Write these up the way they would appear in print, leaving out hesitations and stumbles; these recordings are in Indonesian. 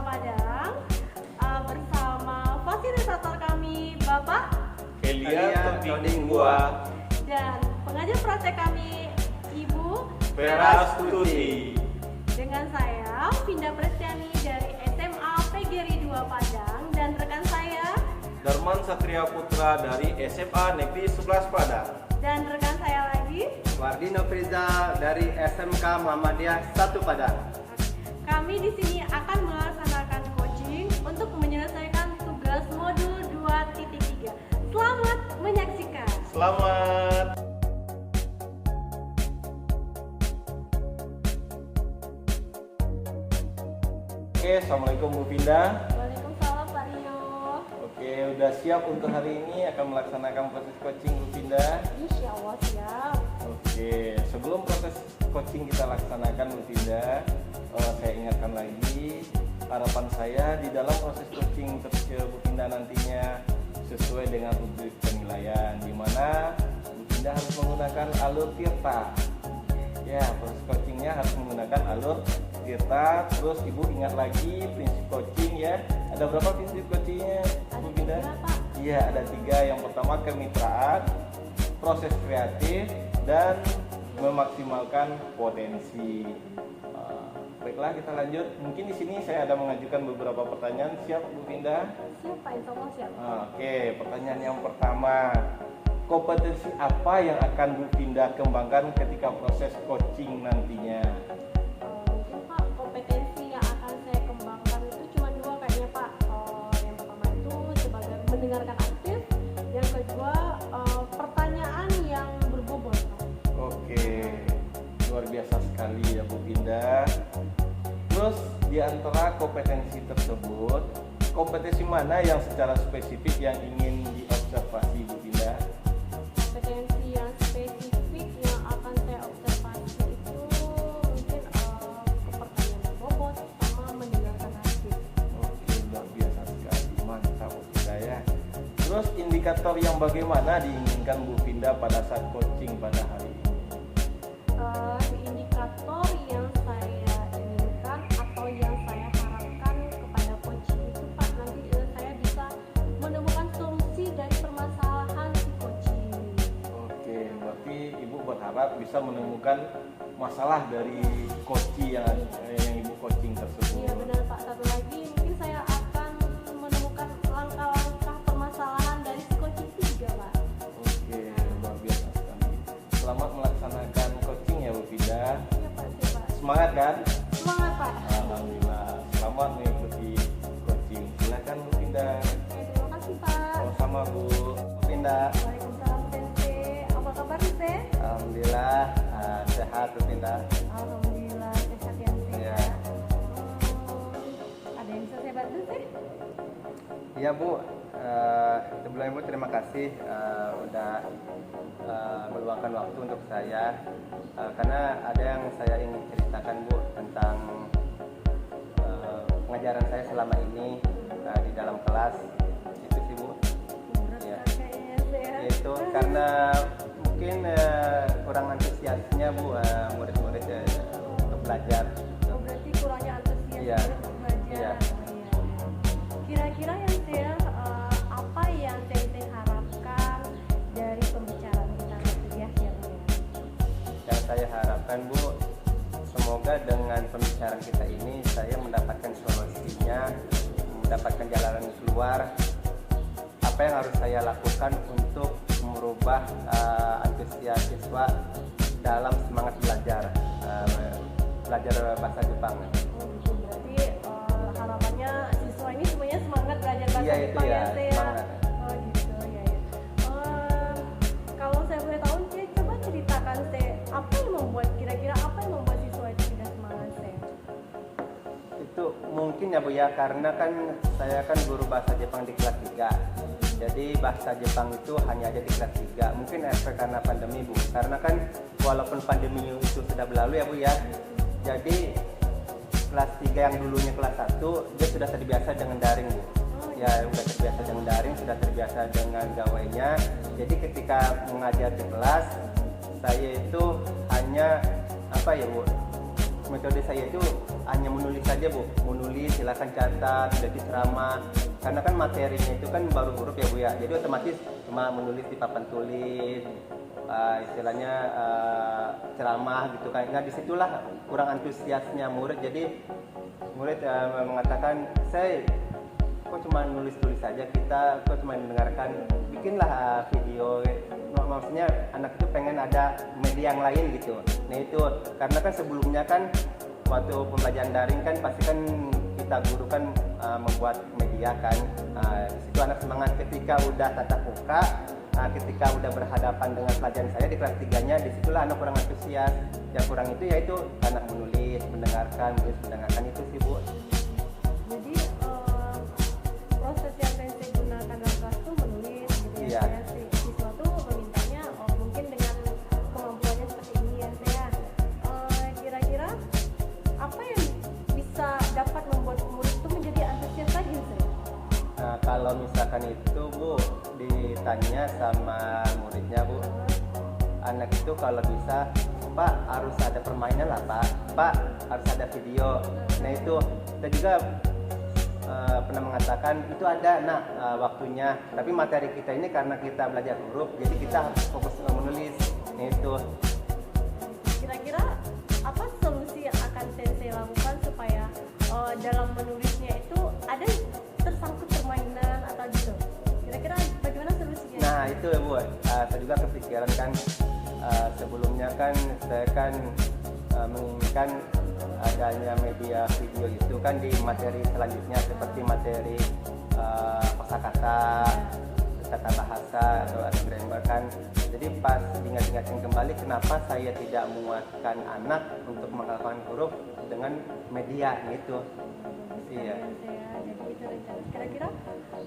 Padang bersama fasilitator kami Bapak Elia Toding Gua dan pengajar praktek kami Ibu Vera Astuti. Dengan saya Vinda Prestiani dari SMA PGRI 2 Padang dan rekan saya Darman Satria Putra dari SMA Negeri 11 Padang. dan rekan saya lagi Wardino Friza dari SMK Muhammadiyah 1 Padang. kami di sini akan melaksanakan coaching untuk menyelesaikan tugas modul 2.3. Selamat menyaksikan. Selamat. Oke, Assalamualaikum Bu Vinda. Waalaikumsalam Pak Rio. Oke, udah siap untuk hari ini akan melaksanakan proses coaching Bu Vinda. Insya Allah siap. Oke, sebelum proses coaching kita laksanakan Bu Vinda, saya ingatkan lagi harapan saya di dalam proses coaching ke Bu Vinda nantinya sesuai dengan rubrik penilaian, di mana Bu Vinda harus menggunakan alur tirta. Ya, proses coachingnya harus menggunakan alur tirta. Terus Ibu ingat lagi prinsip coaching ya. Ada berapa prinsip coachingnya Bu Vinda? Ada 3, Pak. Iya, ada 3. Yang pertama kemitraan, proses kreatif, dan memaksimalkan potensi. Baiklah, kita lanjut. Mungkin di sini saya ada mengajukan beberapa pertanyaan. Siap Bu Vinda? Siap Pak, insya Allah siap. Oke, pertanyaan yang pertama. Kompetensi apa yang akan Bu Vinda kembangkan ketika proses coaching nantinya? Mungkin Pak, kompetensi yang akan saya kembangkan itu cuma 2 kayaknya Pak. Yang pertama itu sebagai mendengarkan aktif, yang kedua pertanyaan yang berbobot Pak. Oke, luar biasa sekali ya Bu Vinda. Terus di antara kompetensi tersebut, kompetensi mana yang secara spesifik yang ingin diobservasi Bu Vinda? Kompetensi yang spesifik yang akan saya observasi itu mungkin pertanyaan yang bobot sama mendengarkan aktif. Oke, luar biasa sekali, mantap Bu Vinda ya. Terus indikator yang bagaimana diinginkan Bu Vinda pada saat coaching pada hari ini? Indikator yang saya inginkan atau yang saya harapkan kepada coaching itu Pak, nanti saya bisa menemukan solusi dari permasalahan si coaching. Oke, berarti Ibu berharap bisa menemukan masalah dari coaching yang Ibu coaching tersebut. Iya benar Pak. Satu lagi mungkin saya akan menemukan langkah-langkah permasalahan dari si coaching itu juga Pak. Oke, luar biasa sekali. Selamat melaksanakan coaching ya Bu Vinda. Iya Pak, siap Pak. Semangat kan? Semangat Pak. Alhamdulillah. Selamat mengikuti coaching. Silakan Bu Vinda. Oke, terima kasih Pak. Sama-sama Bu Vinda. Waalaikumsalam Tente. Apa kabar Tente? Alhamdulillah sehat Bu Vinda. Alhamdulillah sehat ya Tente. Iya. Ada yang bisa saya bantu Teh? Iya Bu, sebelumnya Bu terima kasih udah meluangkan waktu untuk saya, karena ada yang saya ingin ceritakan Bu tentang pengajaran saya selama ini di dalam kelas. Itu sih Bu. Berat Iya. kayaknya saya. Itu karena mungkin kurang antusiasnya Bu, murid-murid untuk belajar. Oh, berarti kurangnya antusias Iya. untuk belajar. Iya. Oh, iya. Kira-kira yang saya apa yang Tete harapkan dari pembicaraan kita nanti ya? Yang saya harapkan Bu, semoga dengan pembicaraan kita ini saya mendapatkan solusinya, mendapatkan jalan keluar. Apa yang harus saya lakukan untuk merubah antusias siswa dalam semangat belajar bahasa Jepang. Oh, gitu. Berarti harapannya siswa ini semuanya semangat belajar bahasa Iya, itu Jepang ya, ya, Teh, ya? semangat. Oh gitu, ya ya. Kalau saya boleh tahu, Teh, coba ceritakan Teh, kira-kira apa yang membuat siswa itu tidak semangat Teh? Itu mungkin ya Bu ya, karena kan saya kan guru bahasa Jepang di kelas 3. Jadi bahasa Jepang itu hanya ada di kelas 3. Mungkin efek karena pandemi Bu. Karena kan walaupun pandemi itu sudah berlalu ya Bu ya. Jadi kelas 3 yang dulunya kelas 1 dia sudah terbiasa dengan daring Bu. Ya sudah terbiasa dengan daring, sudah terbiasa dengan gawainya. Jadi ketika mengajar di kelas, saya itu hanya apa ya Bu, metode saya itu hanya menulis saja Bu, menulis silakan catat, jadi ceramah. Karena kan materinya itu kan baru huruf ya Bu ya, jadi otomatis cuma menulis di papan tulis, istilahnya ceramah gitu kan. Nah disitulah kurang antusiasnya murid, jadi murid mengatakan saya kok cuma nulis-tulis saja, kita kok cuma mendengarkan, bikinlah video. Maksudnya anak itu pengen ada media yang lain gitu. Nah itu karena kan sebelumnya kan waktu pembelajaran daring kan pasti kan kita guru kan membuat media kan. Di situ anak semangat ketika udah tatap muka, ketika udah berhadapan dengan pelajaran saya di kelas 3-nya, disitulah anak kurang antusias. Yang kurang itu yaitu anak menulis, mendengarkan itu sih Bu. Jadi proses yang Sensei gunakan dalam kelas itu menulis gitu ya. Iya. Saya siswa tuh memintanya mungkin dengan kemampuannya seperti ini ya saya. Kira-kira apa yang bisa dapat membuat murid itu menjadi antusias lagi saya? Nah kalau misalkan itu Bu ditanya sama muridnya Bu, anak itu kalau bisa Pak harus ada permainan lah Pak harus ada video. Nah itu kita juga pernah mengatakan itu ada waktunya, tapi materi kita ini karena kita belajar huruf jadi kita harus fokus menulis. Nah itu Kira-kira apa solusi yang akan Sensei lakukan supaya dalam menulisnya itu ada tersangkut permainan atau gitu? Kira-kira bagaimana solusinya? Nah itu ya Bu, saya juga kepikiran kan sebelumnya kan saya kan menginginkan adanya media video itu kan di materi selanjutnya seperti materi kosakata, kata bahasa atau grammar kan. Jadi pas diingat-ingatin kembali kenapa saya tidak menguatkan anak untuk menghafalkan huruf dengan media gitu. Iya. Jadi itu rencana. Kira-kira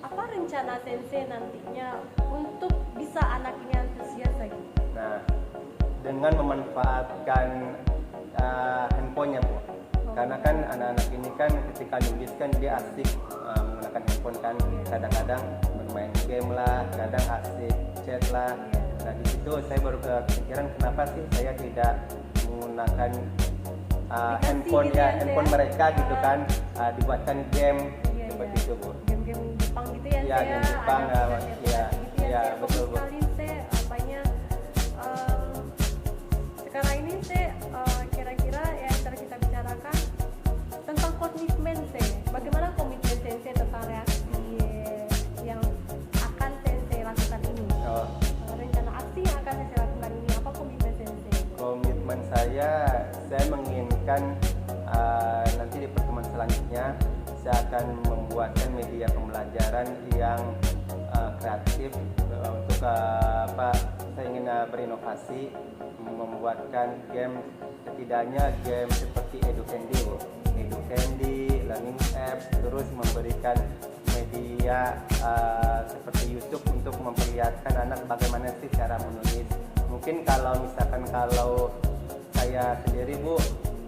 apa rencana Sensei nantinya untuk bisa anak ini antusias lagi? Nah, dengan memanfaatkan handphonenya Bu. Karena kan anak-anak ini kan ketika nulis kan dia asik menggunakan handphone kan, kadang-kadang bermain game lah, kadang asik chat lah. Nah di situ saya baru kepikiran kenapa sih saya tidak menggunakan handphone gitu ya, handphone saya. mereka gitu kan, dibuatkan game seperti itu Bu. Game-game Jepang gitu ya, Iya, saya. game Jepang, Ada iya, gitu iya, saya. betul, Bu. Bagus sekali saya apanya sekarang ini saya kira-kira yang telah kita bicarakan tentang komitmen saya. Bagaimana komitmen Sensei tentang reaksi yang akan Sensei lakukan ini? Oh, Rencana aksi yang akan Sensei lakukan ini apa komitmen Sensei? komitmen saya menginginkan nanti di pertemuan selanjutnya saya akan membuatkan media pembelajaran yang kreatif untuk saya ingin berinovasi membuatkan game, setidaknya game seperti EduCandy Bu. EduCandy, learning apps, terus memberikan media seperti YouTube untuk memperlihatkan anak bagaimana sih cara menulis. Mungkin kalau misalkan kalau saya sendiri Bu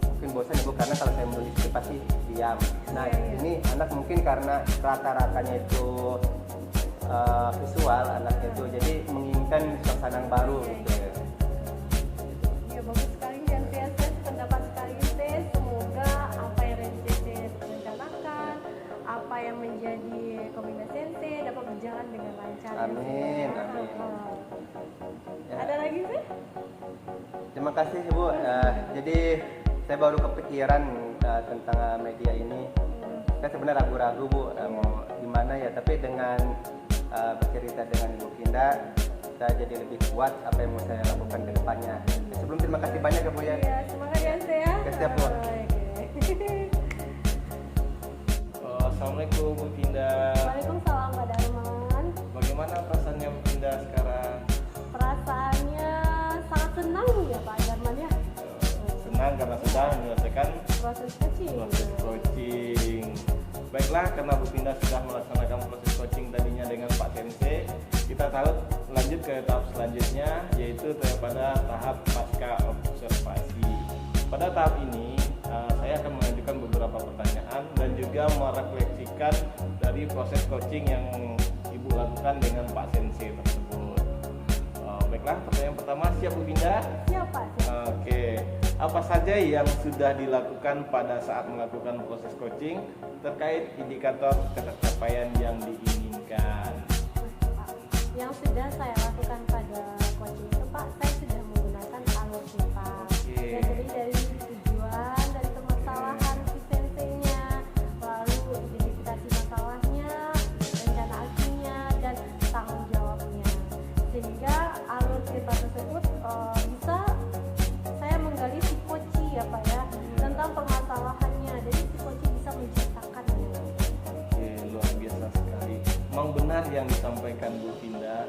mungkin bosan ya Bu, karena kalau saya menulis itu pasti diam. Nah ini anak mungkin karena rata-ratanya itu visual anaknya itu, jadi menginginkan suasana yang baru gitu ya. Ya bagus sekali dan saya pendapat sekali saya. Semoga apa yang Sensei rencanakan, apa yang menjadi komitmen Sensei dapat berjalan dengan lancar. Amin, amin. Ya. Ada lagi sih? Terima kasih Bu. Jadi saya baru kepikiran tentang media ini. Saya sebenarnya ragu-ragu Bu mau gimana ya, tapi dengan bercerita dengan Ibu Kinda saya jadi lebih kuat apa yang mau saya lakukan ke depannya. Sebelum terima kasih banyak ya Bu ya. Iya, semangat ya saya. Siap, Bu. Oke. Assalamualaikum Bu Kinda. Waalaikumsalam Pak Darman. Bagaimana perasaannya Bu Kinda sekarang? Perasaannya sangat senang ya Pak Darman ya. Senang karena sudah menyelesaikan Proses coaching. proses coaching. Baiklah, karena Bu Kinda sudah melaksanakan proses coaching tadinya dengan Pak Sensei, kita tahu lanjut ke tahap selanjutnya, yaitu pada tahap pasca observasi. Pada tahap ini saya akan mengajukan beberapa pertanyaan dan juga merefleksikan dari proses coaching yang Ibu lakukan dengan Pak Sensei tersebut. Baiklah, pertanyaan pertama siap Bu Kinda? Siap Pak. Oke, apa saja yang sudah dilakukan pada saat melakukan proses coaching terkait indikator pencapaian yang diinginkan. Yang sudah saya lakukan pada coaching itu Pak, saya sudah menggunakan alur pipa. Oke. Jadi dari tujuan, dari permasalahan si senseinya, lalu identifikasi masalahnya, rencana aksinya, dan tanggung jawabnya. Sehingga alur pipa tersebut bisa saya menggali si coach ya Pak ya, tentang permasalahannya. Jadi si coach bisa menceritakannya. Oke, luar biasa sekali. Memang benar yang disampaikan Bu Finda.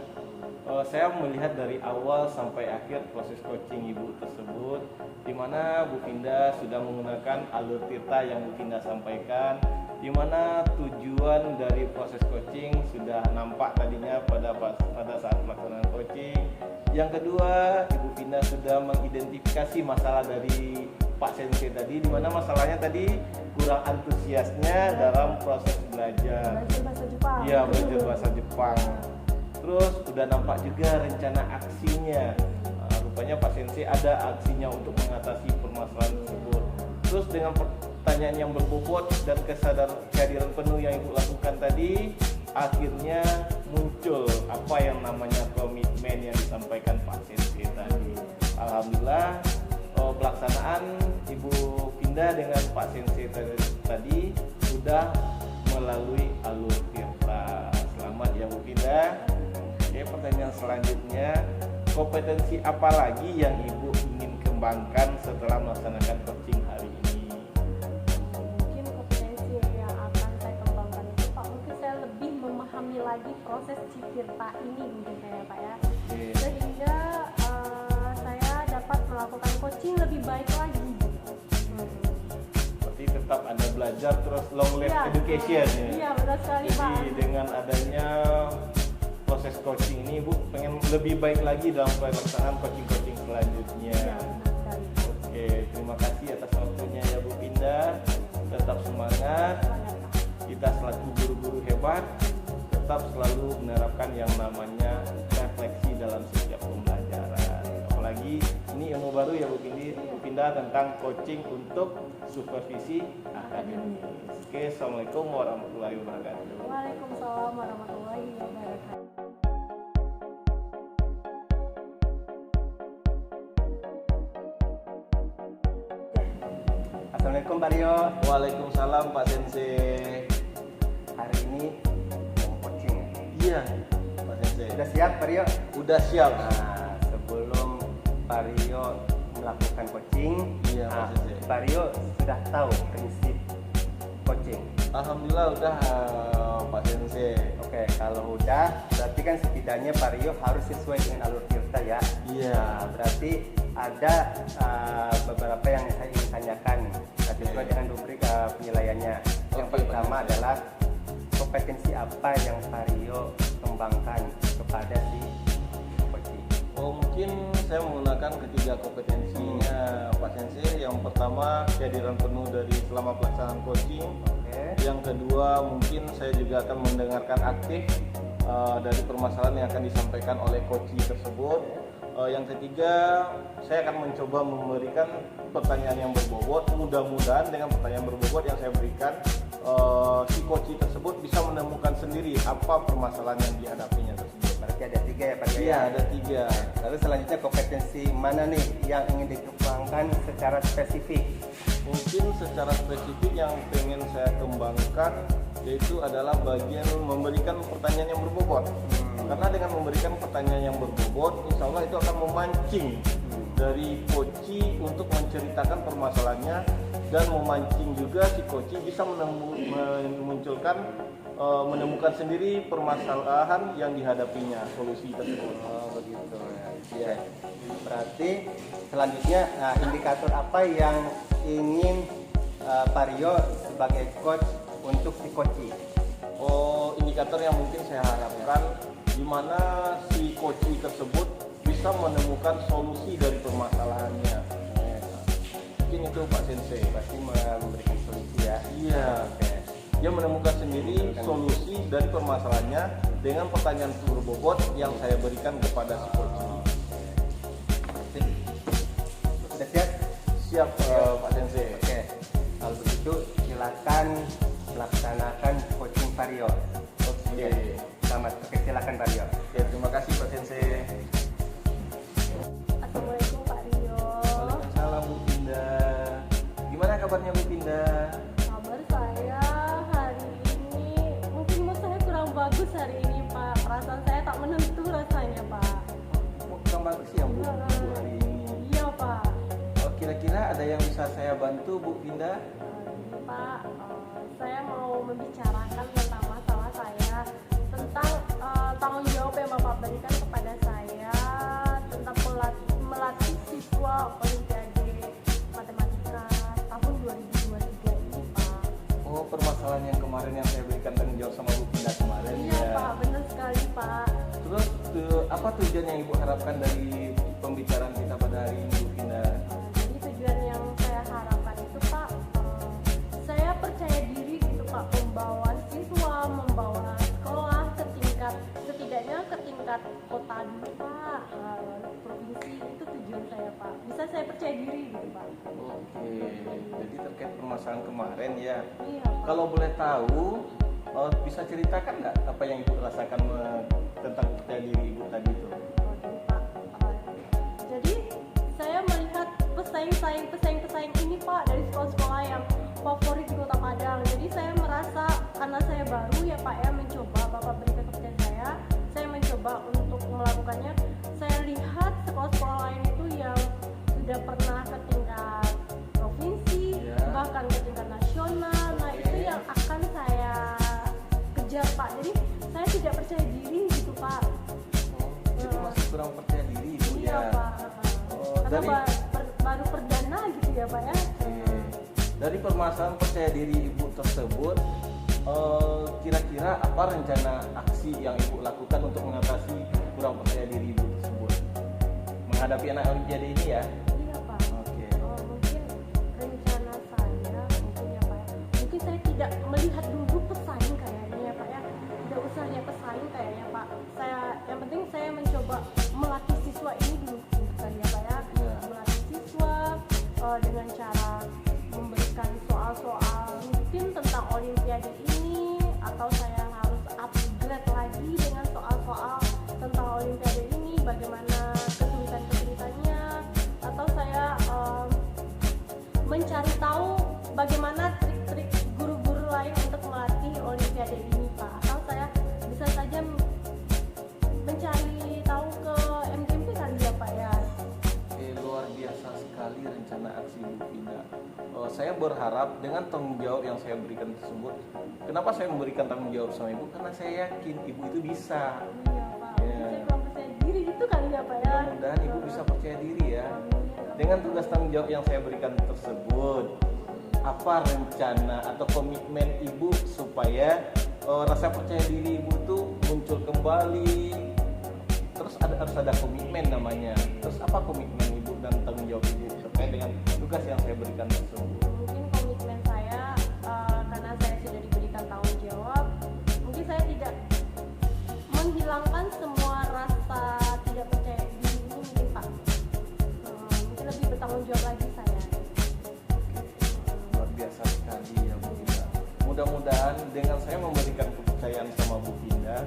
Saya melihat dari awal sampai akhir proses coaching Ibu tersebut, di mana Bu Finda sudah menggunakan alur tirta yang Bu Finda sampaikan, di mana tujuan dari proses coaching sudah nampak tadinya pada saat pelaksanaan coaching. Yang kedua, Ibu Finda sudah mengidentifikasi masalah dari Pak Sensei tadi, di mana masalahnya tadi kurang antusiasnya dalam proses belajar. Belajar bahasa Jepang. Iya, belajar bahasa Jepang. Terus udah nampak juga rencana aksinya. Rupanya Pak Sensei ada aksinya untuk mengatasi permasalahan tersebut. Terus dengan pertanyaan yang berbobot dan kehadiran penuh yang Ibu lakukan tadi, akhirnya muncul apa yang namanya komitmen yang disampaikan Pak Sensei tadi. Alhamdulillah pelaksanaan Ibu Finda dengan Pak Sensei tadi sudah melalui alur tirta. Selamat ya Bu Finda. Oke, pertanyaan selanjutnya, kompetensi apa lagi yang Ibu ingin kembangkan setelah melaksanakan coaching hari ini? Mungkin kompetensi yang akan saya kembangkan itu Pak, mungkin saya lebih memahami lagi proses Citirta ini mungkin saya Pak ya. Oke. Sehingga saya dapat melakukan coaching lebih baik lagi. Berarti tetap ada belajar terus long life education ya. Iya benar sekali Pak. Jadi dengan adanya proses coaching ini Ibu pengen lebih baik lagi dalam pelaksanaan coaching selanjutnya. Iya benar sekali. Oke, terima kasih atas waktunya ya Bu Finda. Tetap semangat. Semangat, Pak. Kita selaku guru-guru hebat tetap selalu menerapkan yang namanya refleksi dalam setiap pembelajaran. Apalagi ini ilmu baru ya Bu Finda tentang coaching untuk supervisi akademis. Oke, assalamualaikum warahmatullahi wabarakatuh. Waalaikumsalam warahmatullahi wabarakatuh. Assalamualaikum Pak Rio. Waalaikumsalam Pak Sensei. Hari ini mau coaching. Iya, Pak Sensei. Sudah siap Pak Rio? Udah siap. Nah, sebelum Pak Rio melakukan coaching, Iya, Pak Sensei. Pak Rio sudah tahu prinsip coaching. Alhamdulillah udah Pak Sensei. Oke, kalau udah, berarti kan setidaknya Pak Rio harus sesuai dengan alur tirta ya. Iya. Nah, berarti ada beberapa yang saya ingin tanyakan sesuai dengan rubrik penilaiannya. Yang Oke, pertama Pak. adalah kompetensi apa yang Pak Rio kembangkan kepada si coaching. Oh, mungkin saya menggunakan ketiga kompetensinya Pak Sensei. Yang pertama, kehadiran penuh dari selama pelaksanaan coaching. Oke. Yang kedua, mungkin saya juga akan mendengarkan aktif dari permasalahan yang akan disampaikan oleh coach tersebut. Yang ketiga, saya akan mencoba memberikan pertanyaan yang berbobot. Mudah-mudahan dengan pertanyaan berbobot yang saya berikan, si coach tersebut bisa menemukan sendiri apa permasalahan yang dihadapinya tersebut. Berarti ada tiga ya Pak Rio? Iya, ada tiga. Lalu selanjutnya kompetensi mana nih yang ingin dikembangkan secara spesifik? Mungkin secara spesifik yang pengen saya kembangkan yaitu adalah bagian memberikan pertanyaan yang berbobot. Karena dengan memberikan pertanyaan yang berbobot, insya Allah itu akan memancing dari koci untuk menceritakan permasalahannya dan memancing juga si koci bisa menemukan sendiri permasalahan yang dihadapinya, solusi tersebut. Oh begitu ya. Iya. Berarti selanjutnya indikator apa yang ingin Pak Rio sebagai coach untuk si coach? Oh, indikator yang mungkin saya harapkan di mana si coach tersebut bisa menemukan solusi dari permasalahannya. Mungkin itu Pak Sensei. Pasti memberikan solusi ya. Iya. Oke. Dia menemukan sendiri solusi dari permasalahannya dengan pertanyaan berbobot yang saya berikan kepada si coach. Sudah siap? Siap Pak Sensei. Oke, kalau begitu silakan melaksanakan coaching vario. Oke. Selamat. Oke, silakan vario. Ya, terima kasih Pak Sensei. Assalamualaikum Pak Rio. Waalaikumsalam Bu Pinda. Gimana kabarnya Bu Pinda? Kabar saya hari ini mungkin mood saya kurang bagus hari ini Pak. Perasaan saya tak menentu rasanya Pak. Kurang bagus ya Bu hari ini. Iya Pak. Kira-kira ada yang bisa saya bantu Bu Pinda? Ini Pak, saya mau membicarakan tentang masalah saya tentang tanggung jawab yang Bapak berikan kepada saya tentang melatih siswa Olimpiade Matematika tahun 2023 ini Pak. Oh, permasalahan yang kemarin yang saya berikan tanggung jawab sama Bu Pinda kemarin Iya ya. Pak, benar sekali Pak. Terus apa tujuan yang Ibu harapkan dari pembicaraan kita pada hari ini Bu Pinda? Jadi tujuan yang saya harapkan itu Pak, saya percaya diri gitu Pak, membawa siswa, membawa sekolah ke tingkat, setidaknya ke tingkat kota dulu Pak, provinsi, itu tujuan saya Pak. Bisa saya percaya diri gitu Pak. Oke, jadi terkait permasalahan kemarin ya. Iya Pak. Kalau boleh tahu, bisa ceritakan nggak apa yang Ibu rasakan tentang percaya diri Ibu tadi itu? Oke, Pak. Jadi saya melihat pesaing-pesaing ini Pak dari sekolah-sekolah yang favorit di Kota Padang. Jadi saya merasa karena saya baru ya Pak ya mencoba, Bapak berikan kepercayaan saya mencoba untuk melakukannya. Saya lihat sekolah-sekolah lain itu yang sudah pernah ke tingkat provinsi, Ya. bahkan ke tingkat nasional. Nah itu yang akan saya kejar Pak. Jadi saya tidak percaya diri gitu Pak. Jadi masih kurang percaya diri Ibu Iya ya. Pak. Oh, Karena dari baru perdana gitu ya Pak ya. Oke. Dari permasalahan percaya diri Ibu tersebut, kira-kira apa rencana aksi yang Ibu lakukan untuk mengatasi kurang percaya diri Ibu tersebut menghadapi anak Olimpiade ini ya? Iya Pak. Oke. Mungkin rencana saya mungkin ya Pak ya. Mungkin saya tidak melihat dulu pesaing kayaknya ya Pak ya. Tidak usah lihat pesaing kayaknya Pak. Yang penting saya mencoba melatih siswa ini dulu kan ya Pak ya. Ya. Melatih siswa dengan cara memberikan soal-soal rutin tentang Olimpiade ini, atau saya harus upgrade lagi dengan soal-soal tentang Olimpiade ini, bagaimana kesulitan-kesulitannya, atau saya mencari tahu bagaimana trik-trik guru-guru lain untuk melatih Olimpiade ini Pak. Atau saya bisa saja mencari tahu ke MGMP kali ya Pak ya. Luar biasa sekali rencana aksi Bu Pinda. Saya berharap dengan tanggung jawab yang saya berikan tersebut, kenapa saya memberikan tanggung jawab sama Ibu? Karena saya yakin Ibu itu bisa. Iya Pak, Ya. saya kurang percaya diri gitu kali ya Pak ya. Mudah-mudahan Ibu bisa percaya diri ya. Dengan tugas tanggung jawab yang saya berikan tersebut, apa rencana atau komitmen Ibu supaya rasa percaya diri Ibu tuh muncul kembali? Terus harus ada komitmen namanya. Terus apa komitmen Ibu dan tanggung jawab Ibu terkait dengan tugas yang saya berikan tersebut? Mungkin komitmen saya karena saya sudah diberikan tanggung jawab, mungkin saya tidak menghilangkan semua rasa tidak percaya diri ini mungkin Pak. Mungkin lebih bertanggung jawab lagi saya. Luar biasa sekali ya Bu Pinda. Mudah-mudahan dengan saya memberikan kepercayaan sama Bu Pinda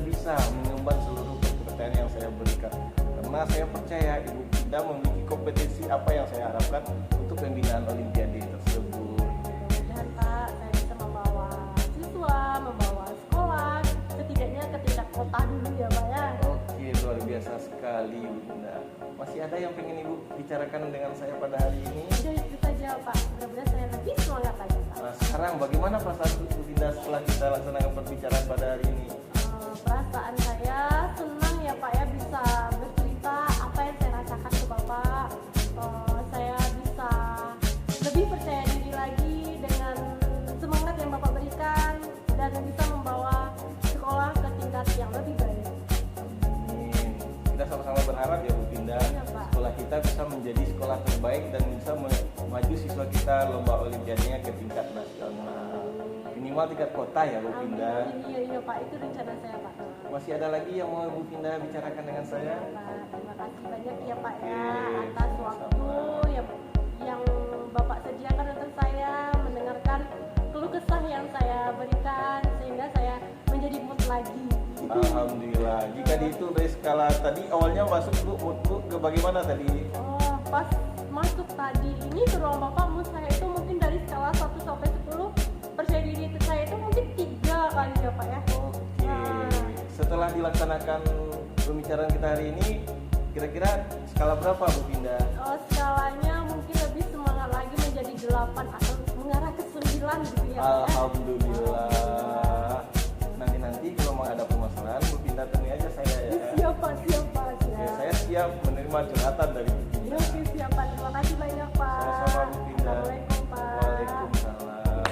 bisa mengemban seluruh kepercayaan yang saya berikan. Karena saya percaya Ibu Pinda memiliki kompetensi apa yang saya harapkan untuk pembinaan Olimpiade tersebut. Mudah-mudahan Pak saya bisa membawa siswa, membawa sekolah, setidaknya ke tingkat kota dulu ya Pak ya. Oke, luar biasa sekali Bu Pinda. Masih ada yang pengen Ibu bicarakan dengan saya pada hari ini? Udah itu saja Pak, mudah-mudahan saya lebih semangat lagi Pak. Nah, sekarang bagaimana perasaan Bu Pinda setelah kita laksanakan perbicaraan pada hari ini? Perasaan saya senang ya Pak ya bisa bercerita apa yang saya rasakan ke Bapak. Saya bisa lebih percaya diri lagi dengan semangat yang Bapak berikan dan bisa membawa sekolah ke tingkat yang lebih baik. Amin. Kita sama-sama berharap ya Bu Pinda, Iya, Pak. sekolah kita bisa menjadi sekolah terbaik dan bisa maju siswa kita lomba olimpiadenya ke tingkat nasional. Minimal tingkat kota ya Bu Pinda. Iya Pak, itu rencana saya Pak. Masih ada lagi yang mau Bu Pinda bicarakan dengan saya? Pak, terima kasih banyak ya Pak ya Oke, atas sama-sama. waktu yang yang Bapak sediakan untuk saya, mendengarkan keluh kesah yang saya berikan sehingga saya menjadi mood lagi. Alhamdulillah. Jika dihitung dari skala tadi awalnya masuk Bu ke bagaimana tadi? Oh, pas masuk tadi ini ke ruang Bapak, mood saya itu mungkin dari skala 1 sampai 10, percaya diri itu saya itu mungkin 3 kali ya Pak ya. Oke. Setelah dilaksanakan pembicaraan kita hari ini, kira-kira skala berapa Bu Pinda? Oh, skalanya mungkin lebih semangat lagi menjadi 8 atau mengarah ke 9 gitu ya Pak ya. Alhamdulillah. Nanti kalau mau ada permasalahan, Bu Pinda temui aja saya ya. Siap Pak, siap Pak. Oke, saya siap menerima curhatan dari Bu Pinda. Oke, siap Pak. Terima kasih banyak Pak. Sama-sama Bu Pinda. Assalamualaikum Pak. Waalaikumsalam.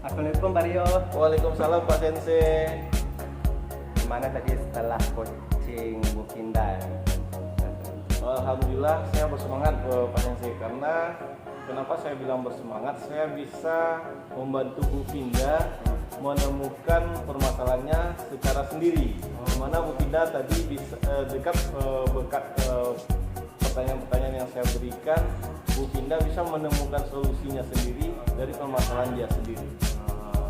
Assalamualaikum Pak Rio. Waalaikumsalam Pak Sensei. Gimana tadi setelah coaching Bu Pinda? Alhamdulillah saya bersemangat Pak Sensei, karena kenapa saya bilang bersemangat? Saya bisa membantu Bu Pinda menemukan permasalahannya secara sendiri. Mana Bu Pinda tadi bisa dekat berkat pertanyaan-pertanyaan yang saya berikan, Bu Pinda bisa menemukan solusinya sendiri dari permasalahan dia sendiri.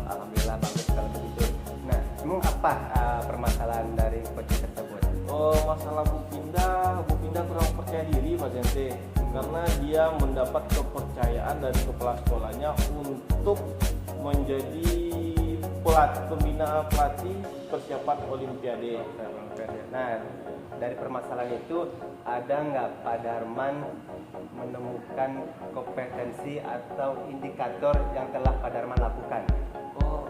Alhamdulillah bagus kalau begitu. Nah, emang apa permasalahan dari coaching tersebut? Masalah Bu Pinda kurang percaya diri Pak Sensei, karena dia mendapat kepercayaan dari kepala sekolahnya untuk menjadi pembina pelatih persiapan Olimpiade. Nah, dari permasalahan itu ada nggak Pak Darman menemukan kompetensi atau indikator yang telah Pak Darman lakukan?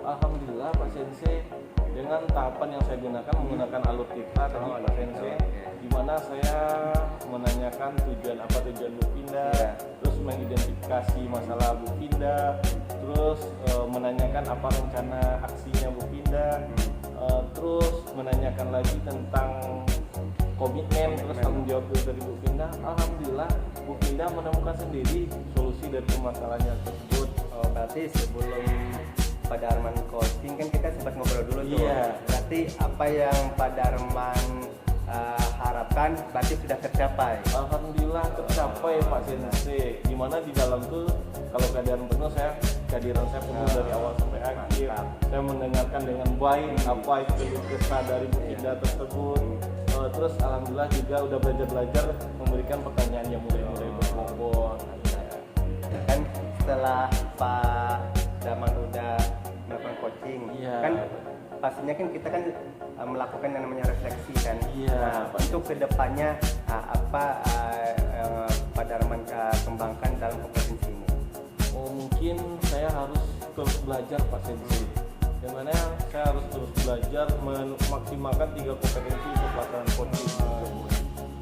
Alhamdulillah Pak Sensei, dengan tahapan yang saya menggunakan alur kita tadi Pak Sensei, di mana saya menanyakan tujuan Bu Pinda, terus mengidentifikasi masalah Bu Pinda, terus menanyakan apa rencana aksinya Bu Pinda, terus menanyakan lagi tentang komitmen, terus tanggung jawab dari Bu Pinda. Alhamdulillah Bu Pinda menemukan sendiri solusi dari permasalahannya tersebut. Berarti sebelum Pak Darman coaching kan kita sempat ngobrol dulu tuh. Iya. Berarti apa yang Pak Darman harapkan berarti sudah tercapai. Alhamdulillah tercapai Pak Sensei. Dimana di dalam tuh kalau kehadiran saya penuh dari awal sampai akhir. Saya mendengarkan dengan baik apa itu kesah dari Bu Pinda tersebut. Terus alhamdulillah juga udah belajar memberikan pertanyaan yang mulai berbobot. Kan setelah Pak Darman udah melakukan coaching, kan pastinya kan kita kan melakukan yang namanya refleksi kan. Nah, untuk kedepannya apa Pak Darman kembangkan dalam kompetensi ini? Mungkin saya harus terus belajar Pak Sensei. Yang mana saya harus terus belajar memaksimalkan 3 kompetensi untuk pelaksanaan coaching tersebut.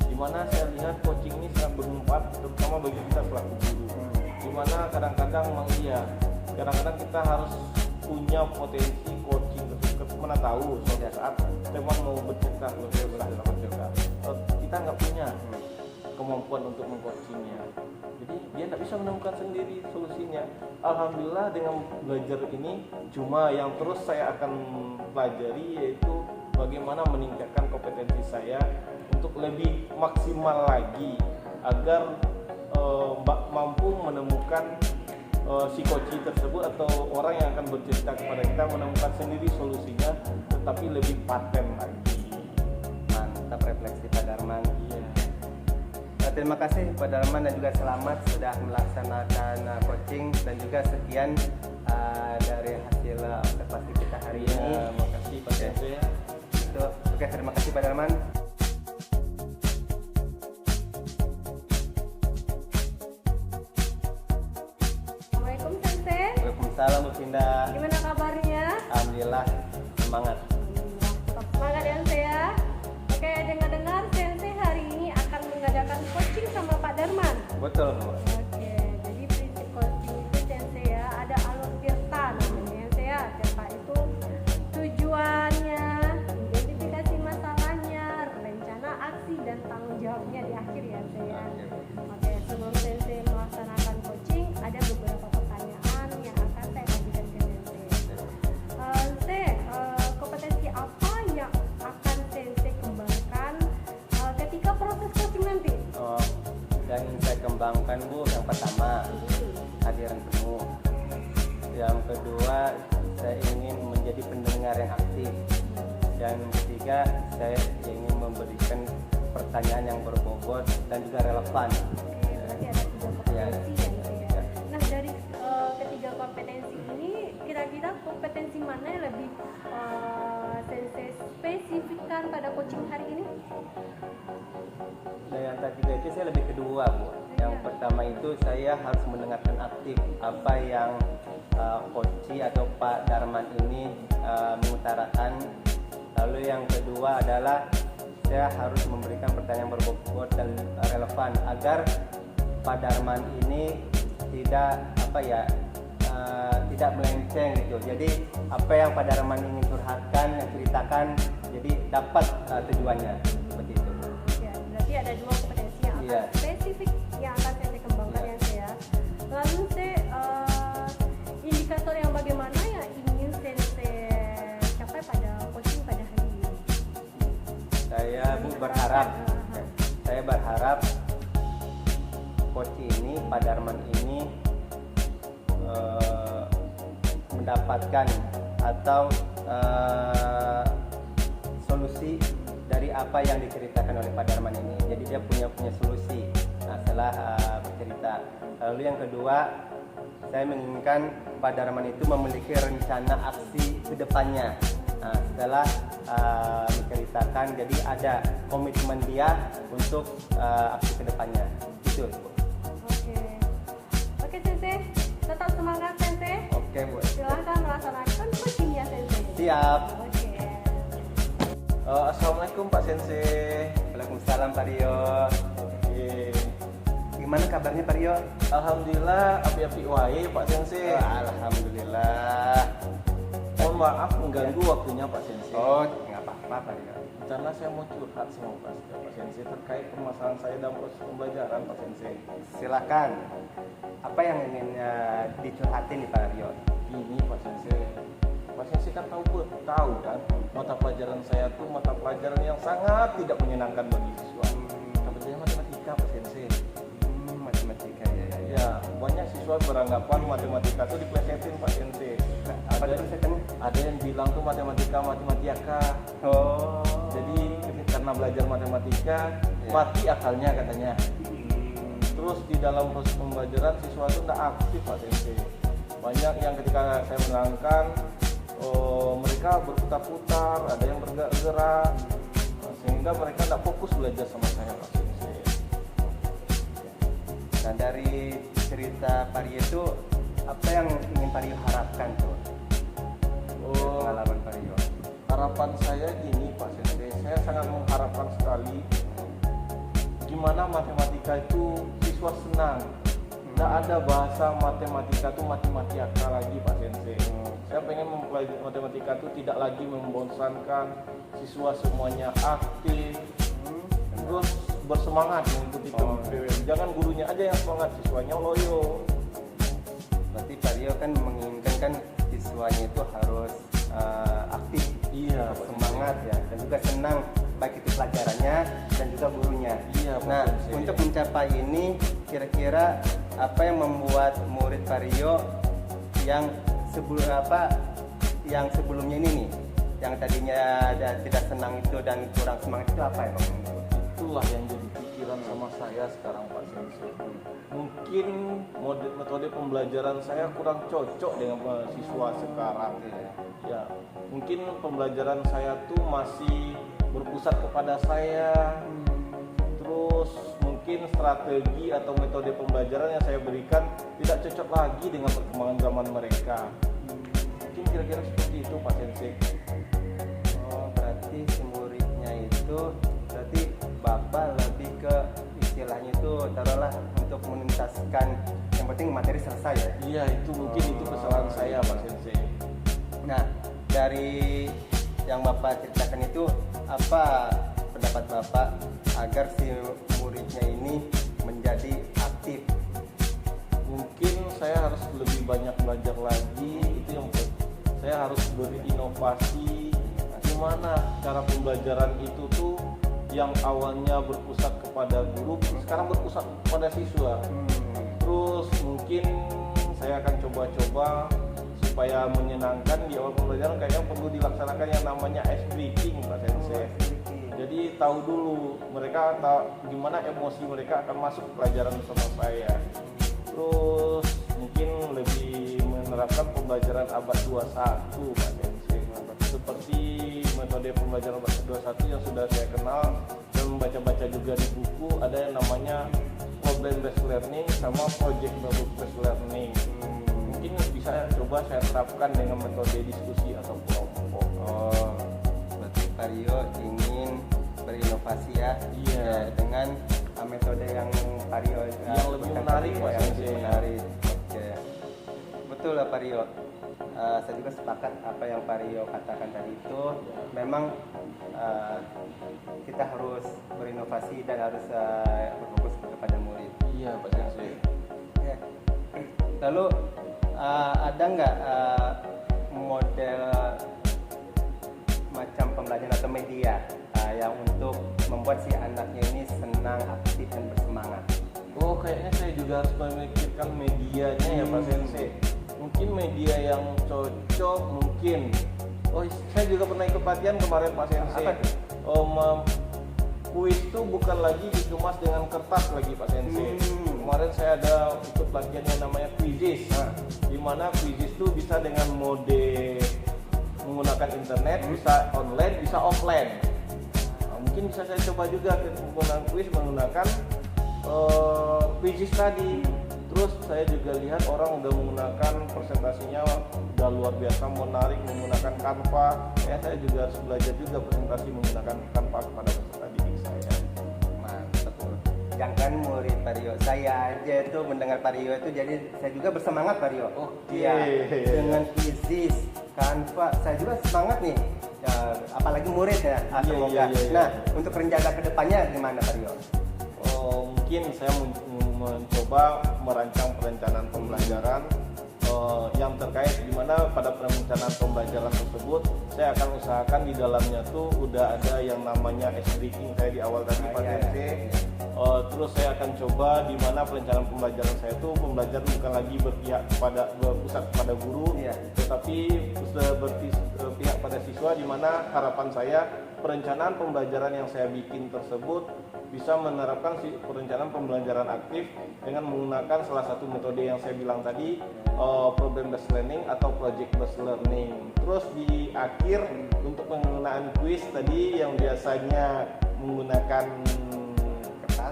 Dimana saya lihat coaching ini sangat bermanfaat terutama bagi kita selaku guru. Dimana kadang-kadang kadang-kadang kita harus punya potensi coaching tersebut. Mana tahu suatu saat teman mau bercerita, kita nggak punya kemampuan untuk mengcoachingnya, jadi dia nggak bisa menemukan sendiri solusinya. Alhamdulillah dengan belajar ini cuma yang terus saya akan pelajari yaitu bagaimana meningkatkan kompetensi saya untuk lebih maksimal lagi agar mampu menemukan si coach tersebut atau orang yang akan bercerita kepada kita menemukan sendiri solusinya, tetapi lebih paten lagi. Mantap refleksi Pak Darman. Iya. Terima kasih Pak Darman dan juga selamat sudah melaksanakan coaching dan juga sekian dari hasil observasi kita hari ini. Terima kasih Pak Sensei. Oke, terima kasih Pak Darman. Assalamualaikum Sensei. Waalaikumsalam Bu Pinda. Gimana kabarnya? Alhamdulillah semangat. Tetap semangat ya Sensei ya. Oke, dengar-dengar Sensei hari ini akan mengadakan coaching sama Pak Darman. Betul Bu. Oke, jadi prinsip coaching itu Sensei ya, ada alur tirta namanya Sensei ya. Tirta itu tujuannya, identifikasi masalahnya, rencana aksi dan tanggung jawabnya di akhir ya Sensei ya. Oke, sebelum Sensei melaksanakan coaching, ada beberapa pertanyaan yang akan saya bagikan ke Sensei. Sensei, kompetensi apa yang akan Sensei kembangkan ketika proses coaching nanti? Dan saya kembangkan Bu saya ingin menjadi pendengar yang aktif. Dan ketiga, saya ingin memberikan pertanyaan yang berbobot dan juga relevan. Berarti ada 3 Ya. kompetensi ya. Nah dari ketiga kompetensi ini kira-kira kompetensi mana yang lebih sensei spesifikkan pada coaching hari ini? Nah, yang tadi itu saya lebih kedua, Bu. Yang pertama itu saya harus mendengarkan aktif apa yang Koci atau Pak Darman ini mengutarakan. Lalu yang kedua adalah saya harus memberikan pertanyaan berbobot dan relevan agar Pak Darman ini tidak tidak melenceng gitu. Jadi apa yang Pak Darman ingin curhatkan, ceritakan, jadi dapat tujuannya seperti itu. Ya, berarti ada 2 kompetensi yang akan Iya. spesifik yang akan saya kembangkan Iya. ya saya. Lalu saya indikator yang bagaimana yang ingin sensei capai pada coaching pada hari ini? Saya berharap coach ini, Pak Darman ini mendapatkan atau solusi dari apa yang diceritakan oleh Pak Darman ini. Jadi dia punya solusi setelah bercerita. Lalu yang kedua, saya menginginkan Pak Darman itu memiliki rencana aksi ke depannya. Setelah menceritakan, jadi ada komitmen dia untuk aksi ke depannya. Itu. Oke sensei, tetap semangat sensei. Oke, Bu. Silahkan melaksanakan coaching ya sensei. Siap. Oke. Assalamualaikum Pak Sensei. Waalaikumsalam Pak Rio. Oke. Gimana kabarnya Pak Rio? Alhamdulillah api-api wae Pak Sensei. Alhamdulillah. Mohon maaf mengganggu waktunya Pak Sensei. Oh, nggak apa-apa Pak Rio. Karena saya mau curhat sama Pak Sensei terkait permasalahan saya dalam proses pembelajaran Pak Sensei. Silakan. Apa yang ingin dicurhatin nih Pak Rio? Gini Pak Sensei. Pak Sensei kan tahu kan mata pelajaran saya tuh mata pelajaran yang sangat tidak menyenangkan bagi siswa. Kebetulan matematika Pak Sensei. Matematika ya. Ya, banyak siswa beranggapan matematika tuh diplesetin Pak Sensei. Apa itu setannya? Ada yang bilang tuh matematika matematika. Oh. Jadi karena belajar matematika mati akalnya katanya. Terus di dalam proses pembelajaran siswa itu tidak aktif Pak Sensei. Banyak yang ketika saya menerangkan mereka berputar-putar, ada yang bergerak-gerak, sehingga mereka tidak fokus belajar sama saya Pak Sensei. Nah dari cerita Pak Rio itu apa yang ingin Pak Rio harapkan tuh? Pengalaman Pak Rio. Harapan saya gini Pak Sensei, saya sangat mengharapkan sekali gimana matematika itu siswa senang. Tidak ada bahasa matematika itu mati-mati lagi Pak Sensei. Saya pengen mempelajari matematika itu tidak lagi membosankan, siswa semuanya aktif, terus bersemangat mengikuti PWM. Jangan gurunya aja yang semangat, siswanya loyo. Berarti Pak Rio kan menginginkan kan siswanya itu harus aktif, Iya, semangat ya, dan juga senang baik itu pelajarannya dan juga gurunya. Iya, Pak Nah, Sensei. untuk mencapai ini kira-kira apa yang membuat murid Pak Rio yang sebelumnya ini nih, yang tadinya tidak senang itu dan kurang semangat itu apa ya Bang? Itulah yang jadi pikiran sama saya sekarang Pak Sensei. Mungkin metode pembelajaran saya kurang cocok dengan siswa sekarang. Ya, mungkin pembelajaran saya tuh masih berpusat kepada saya. Terus mungkin strategi atau metode pembelajaran yang saya berikan tidak cocok lagi dengan perkembangan zaman mereka. Mungkin kira-kira seperti itu Pak Sensei. Oh, berarti si muridnya itu berarti Bapak lebih ke istilahnya itu taruhlah untuk menuntaskan, yang penting materi selesai ya. Iya, itu mungkin itu kesalahan saya Pak Sensei. Nah, dari yang Bapak ceritakan itu apa pendapat Bapak agar si muridnya ini menjadi aktif? Mungkin saya harus lebih banyak belajar lagi, itu yang saya harus berinovasi. Gimana cara pembelajaran itu tuh yang awalnya berpusat kepada guru, sekarang berpusat kepada siswa. Terus mungkin saya akan coba-coba supaya menyenangkan di awal pembelajaran kayaknya perlu dilaksanakan yang namanya ice breaking Pak Sensei. Jadi tahu dulu mereka gimana emosi mereka akan masuk pelajaran bersama saya. Terus mungkin lebih menerapkan pembelajaran abad 21 Pak Sensei. Seperti metode pembelajaran abad 21 yang sudah saya kenal dan membaca-baca juga di buku, ada yang namanya problem based learning sama project based learning. Mungkin bisa coba saya terapkan dengan metode diskusi atau kelompok. Oh, berarti Pak Rio ingin berinovasi ya, Iya. dengan metode yang Pak Rio Yang lebih menarik, Pak yang lebih Sensei. menarik. Oke, betul lah Pak Rio. Saya juga sepakat apa yang Pak Rio katakan tadi itu. Memang kita harus berinovasi dan harus berfokus kepada murid. Iya Pak Sensei. Ya. Lalu ada nggak model macam pembelajaran atau media yang untuk membuat si anaknya ini senang, aktif dan bersemangat? Oh, kayaknya saya juga harus memikirkan medianya ya Pak Sensei. Mungkin media yang cocok mungkin. Oh, saya juga pernah ikut pelatihan kemarin Pak Sensei. Apa tuh? Kuis itu bukan lagi dikemas dengan kertas lagi Pak Sensei. Kemarin saya ada ikut pelatihan yang namanya Quizizz. Di mana Quizizz itu bisa dengan mode menggunakan internet, bisa online, bisa offline. Mungkin bisa saya coba juga penggunaan kuis menggunakan Quizizz tadi. Terus saya juga lihat orang udah menggunakan presentasinya udah luar biasa menarik menggunakan Canva. Saya juga harus belajar juga presentasi menggunakan Canva kepada peserta didik saya. Mantap. Jangan murid Pak Rio, saya aja itu mendengar Pak Rio itu jadi saya juga bersemangat Pak Rio. Oke. Ya, dengan Quizizz, Canva, saya juga semangat nih. Ya, apalagi murid ya, semoga. Iya. Nah, untuk rencana kedepannya gimana Pak Rio? Mungkin saya mencoba merancang perencanaan pembelajaran yang terkait di mana pada perencanaan pembelajaran tersebut saya akan usahakan di dalamnya tuh udah ada yang namanya ice breaking saya di awal tadi Pak Sensei. Terus saya akan coba di mana perencanaan pembelajaran saya itu pembelajaran bukan lagi berpusat kepada guru, tetapi berpihak pada siswa, di mana harapan saya perencanaan pembelajaran yang saya bikin tersebut bisa menerapkan perencanaan pembelajaran aktif dengan menggunakan salah satu metode yang saya bilang tadi, problem based learning atau project based learning. Terus di akhir untuk penggunaan kuis tadi yang biasanya menggunakan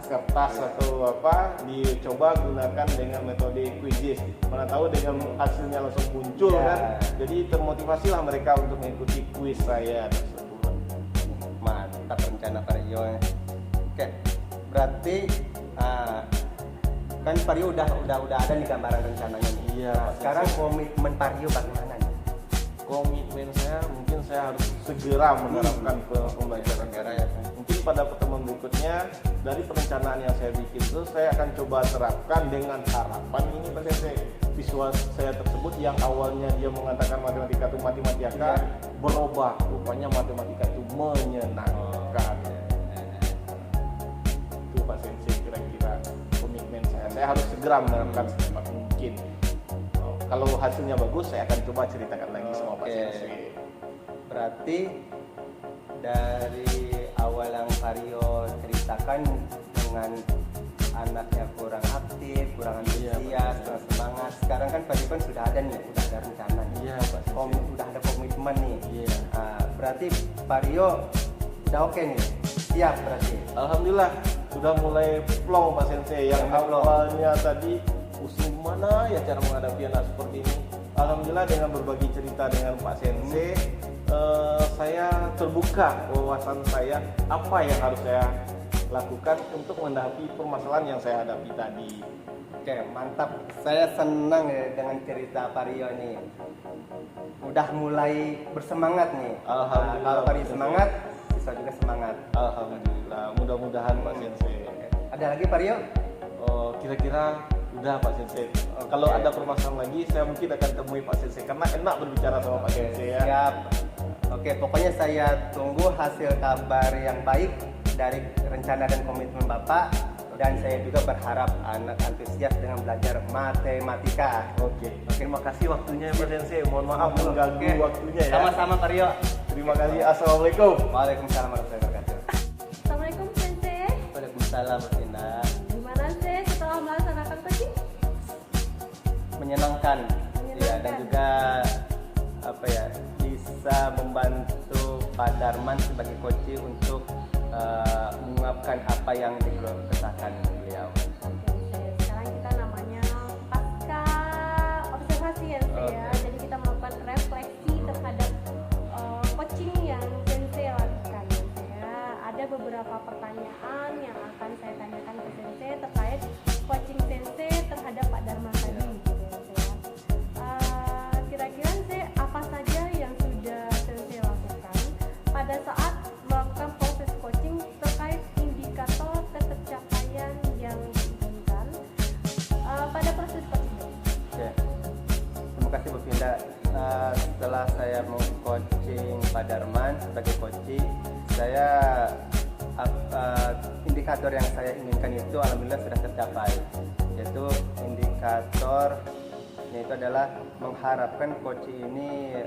kertas atau apa, dicoba gunakan dengan metode Quizizz. Mana tahu dengan hasilnya langsung muncul kan. Jadi termotivasilah mereka untuk mengikuti kuis saya tersebut. Mantap rencana Pak Rio. Oke, berarti kan Pak Rio udah ada nih gambaran rencananya nih. Iya. Sekarang komitmen Pak Rio bagaimana nih? Komitmen saya mungkin saya harus segera menerapkan pembelajaran ya. Mungkin pada pertemuan berikutnya dari perencanaan yang saya bikin itu saya akan coba terapkan dengan harapan ini Pak Sensei, visual saya tersebut yang awalnya dia mengatakan matematika itu matematika berubah, rupanya matematika itu menyenangkan. Itu Pak Sensei kira-kira komitmen saya harus segera menerapkan secepat mungkin. Kalau hasilnya bagus, saya akan coba ceritakan lagi sama Pak Sensei. Berarti dari awal yang Pak Rio ceritakan dengan anaknya kurang aktif, kurang antusias, kurang semangat. Sekarang kan Pak Rio kan sudah ada nih, sudah ada rencana nih. Iya Pak Sensei. Sudah ada komitmen nih. Iya. Berarti Pak Rio udah oke nih, siap berarti. Alhamdulillah sudah mulai plong Pak Sensei. Yang awalnya tadi pusing gimana ya cara menghadapi anak seperti ini. Alhamdulillah dengan berbagi cerita dengan Pak Sensei, saya terbuka wawasan saya apa yang harus saya lakukan untuk menghadapi permasalahan yang saya hadapi tadi. Oke, mantap. Saya senang ya dengan cerita Pak Rio nih. Udah mulai bersemangat nih. Alhamdulillah. Kalau Pak Rio semangat, bisa juga semangat. Alhamdulillah. Mudah-mudahan Pak Sensei. Ada lagi Pak Rio? Kira-kira udah Pak Sensei. Kalau ada permasalahan lagi, saya mungkin akan temui Pak Sensei karena enak berbicara sama Pak Sensei ya. Siap. Oke, pokoknya saya tunggu hasil kabar yang baik dari rencana dan komitmen Bapak. dan saya juga berharap anak antusias dengan belajar matematika. Oke, terima kasih waktunya ya Pak Sensei. Mohon maaf mengganggu waktunya ya. Sama-sama Pak Rio. Terima kasih. Assalamualaikum. Waalaikumsalam warahmatullahi wabarakatuh. Assalamualaikum Sensei. Waalaikumsalam Mas Indah. Gimana sih setelah melaksanakan coaching? Menyenangkan. Ya, dan juga bisa membantu Pak Darman sebagai coach untuk mengungkapkan apa yang dikeluh kesahkan beliau. Oke, Sensei. Sekarang kita namanya pasca observasi ya, Sensei ya. Oke. Jadi kita melakukan refleksi terhadap coaching yang Sensei lakukan, Sensei ya. Ada beberapa pertanyaan yang akan saya tanyakan ke Sensei terkait coaching Sensei terhadap Pak Darman tadi, gitu ya, Sensei ya. Kira-kira Sensei apa saja yang sudah Sensei lakukan pada saat melakukan proses coaching terkait indikator ketercapaian yang diinginkan pada proses coaching? Oke. Terima kasih Bu Finda. Setelah saya meng-coaching Pak Darman sebagai coach, saya indikator yang saya inginkan itu alhamdulillah sudah tercapai, yaitu indikatornya itu adalah mengharapkan coach ini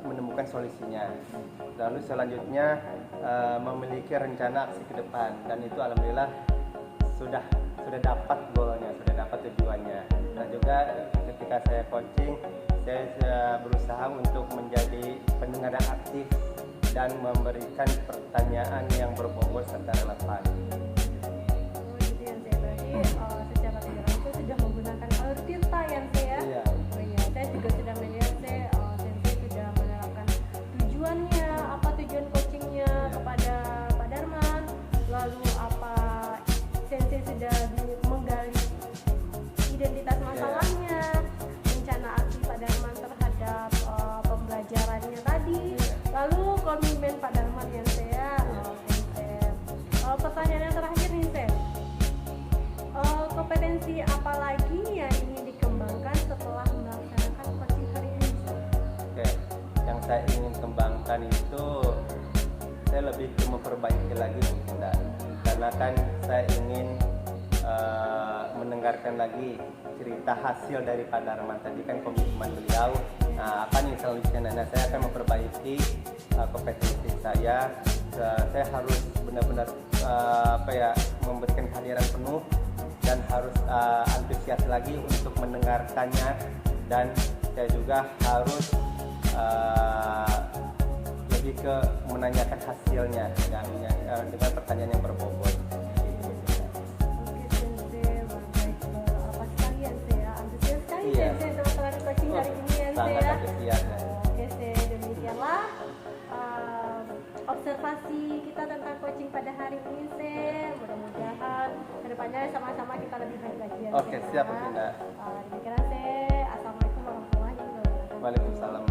menemukan solusinya, lalu selanjutnya memiliki rencana aksi ke depan, dan itu alhamdulillah sudah dapat goalnya, sudah dapat tujuannya. Dan juga ketika saya coaching, saya berusaha untuk menjadi pendengar yang aktif dan memberikan pertanyaan yang berbobot serta relevan. Oh gitu ya, Sensei. Berarti secara tidak langsung sudah menggunakan alutsista ya, Sensei ya? Iya. Oh iya, saya juga sudah melihat Sensei sudah menerapkan tujuannya, apa tujuan coachingnya kepada Pak Darman, lalu apa Sensei sudah menggali identitas masalahnya, rencana aksi Pak Darman terhadap pembelajarannya tadi, lalu komitmen Pak Darman yang saya. Sensei. Pertanyaan yang terakhir nih, Sensei. Kompetensi apa lagi yang ingin dikembangkan setelah melaksanakan coaching hari ini? Oke, yang saya ingin kembangkan itu saya lebih ke memperbaiki lagi Bu Finda. Karena kan saya ingin mendengarkan lagi cerita hasil dari Pak Darman tadi, kan komitmen beliau. Nah, apa nih selanjutnya? Nah, saya akan memperbaiki kompetensi saya. Saya harus benar-benar memberikan kehadiran penuh dan harus antusias lagi untuk mendengarkannya, dan saya juga harus lebih ke menanyakan hasilnya dengan pertanyaan yang berbobot. Oke, Sensei, baik. Apa sekali ya, Sensei ya? Antusias sekali Iya. Sensei teman-teman coaching hari ini ya, Sensei Sangat ya? antusias. Oke, Sensei, demikianlah observasi kita tentang coaching pada hari ini, Sensei. Mudah-mudahan kedepannya sama-sama kita lebih baik lagi ya, Oke, Sensei, siap, ya. Bu Finda. Demikianlah, Sensei. Assalamualaikum warahmatullahi wabarakatuh. Waalaikumsalam.